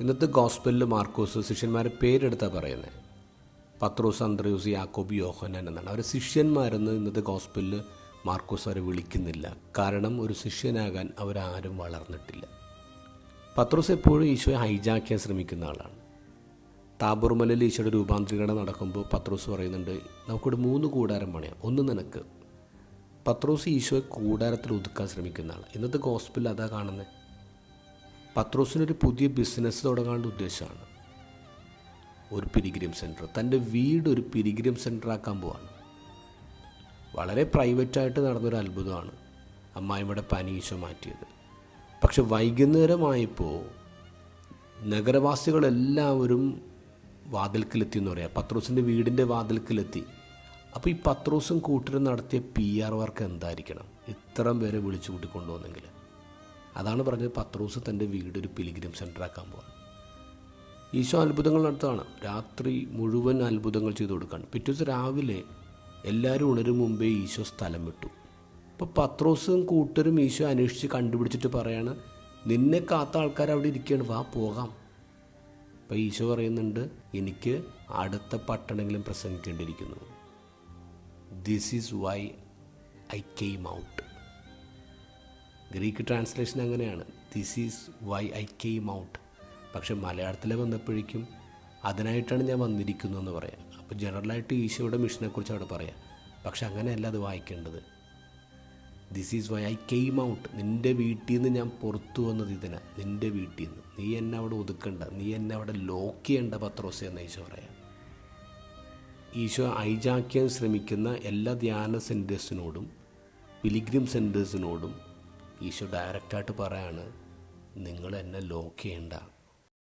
ഇന്നത്തെ ഗോസ്പലിൽ മാർക്കോസ് ശിഷ്യന്മാരെ പേരെടുത്താണ് പറയുന്നത്. പത്രോസ്, അന്ത്രയോസ്, യാക്കോബ്, യോഹന്നാൻ എന്നാണ്. അവർ ശിഷ്യന്മാരെന്ന് ഇന്നത്തെ ഗോസ്പലിൽ മാർക്കോസ് അവരെ വിളിക്കുന്നില്ല. കാരണം ഒരു ശിഷ്യനാകാൻ അവരാരും വളർന്നിട്ടില്ല. പത്രോസ് എപ്പോഴും ഈശോയെ ഹൈജാക്ക് ചെയ്യാൻ ശ്രമിക്കുന്ന ആളാണ്. താബോർ മലയിൽ ഈശോയുടെ രൂപാന്തരീകരണം നടക്കുമ്പോൾ പത്രോസ് പറയുന്നുണ്ട്, നമുക്കിവിടെ 3 കൂടാരം പണിയാം, ഒന്ന് നിനക്ക്. പത്രോസ് ഈശോയെ കൂടാരത്തിൽ ഒതുക്കാൻ ശ്രമിക്കുന്ന ആൾ. ഇന്നത്തെ ഗോസ്പലിൽ അതാ കാണുന്നത്. പത്രോസിനൊരു പുതിയ ബിസിനസ് തുടങ്ങാനുള്ള ഉദ്ദേശമാണ്. ഒരു പിരിഗ്രിം സെൻറ്റർ, തൻ്റെ വീട് ഒരു പിരിഗ്രിം സെൻറ്ററാക്കാൻ പോവാണ്. വളരെ പ്രൈവറ്റായിട്ട് നടന്നൊരു അത്ഭുതമാണ് അമ്മായിമ്മയുടെ പനി ഈശോ മാറ്റിയത്. പക്ഷെ വൈകുന്നേരമായപ്പോൾ നഗരവാസികളെല്ലാവരും വാതിൽക്കലെത്തി എന്ന് പറയാം. പത്രോസിൻ്റെ വീടിൻ്റെ വാതിൽക്കലെത്തി. അപ്പോൾ ഈ പത്രോസും കൂട്ടരും നടത്തിയ PR വർക്ക് എന്തായിരിക്കണം? ഇത്രയും പേരെ വിളിച്ചു കൂട്ടിക്കൊണ്ടുവന്നെങ്കിൽ. അതാണ് പറഞ്ഞത്, പത്രോസ് തൻ്റെ വീട് ഒരു പിലിഗ്രിം സെൻറ്ററാക്കാൻ പോവാണ്. ഈശോ അത്ഭുതങ്ങൾ നടത്തുകയാണ്. രാത്രി മുഴുവൻ അത്ഭുതങ്ങൾ ചെയ്തു കൊടുക്കുകയാണ്. പിറ്റേ ദിവസം രാവിലെ എല്ലാവരും ഉണരും മുമ്പേ ഈശോ സ്ഥലം വിട്ടു. അപ്പോൾ പത്രോസും കൂട്ടരും ഈശോ അന്വേഷിച്ച് കണ്ടുപിടിച്ചിട്ട് പറയാണ്, നിന്നെ കാത്ത ആൾക്കാർ അവിടെ ഇരിക്കുകയാണ്, വാ പോകാം. അപ്പോൾ ഈശോ പറയുന്നുണ്ട്, എനിക്ക് അടുത്ത പട്ടണമെങ്കിലും പ്രസംഗിക്കേണ്ടിയിരിക്കുന്നു. This is why I came out. Greek translation അങ്ങനെയാണ്, this is why I came out. പക്ഷെ മലയാളത്തിൽ വന്നപ്പോഴേക്കും അതിനായിട്ടാണ് ഞാൻ വന്നിരിക്കുന്നതെന്ന് പറയാം. അപ്പോൾ ജനറലായിട്ട് ഈശോയുടെ മിഷനെക്കുറിച്ച് അവിടെ പറയാം. പക്ഷെ അങ്ങനെയല്ല അത് വായിക്കേണ്ടത്. This is why I came out. നിൻ്റെ വീട്ടിൽ നിന്ന് ഞാൻ പുറത്തു വന്നത് ഇതിനാ, നിൻ്റെ വീട്ടിൽ നിന്ന്. നീ എന്നെ അവിടെ ഒതുക്കണ്ട, നീ എന്നെ അവിടെ ലോക്ക് ചെയ്യേണ്ട പത്രോസേ എന്ന് ഈശോ പറയാം. ഈശോ ഹൈജാക്കാൻ ശ്രമിക്കുന്ന എല്ലാ ധ്യാന സെൻറ്റേഴ്സിനോടും പിലിഗ്രിം സെൻറ്റേഴ്സിനോടും ഈശോ ഡയറക്റ്റായിട്ട് പറയാണ്, നിങ്ങൾ എന്നെ ലോക്ക് ചെയ്യണ്ട.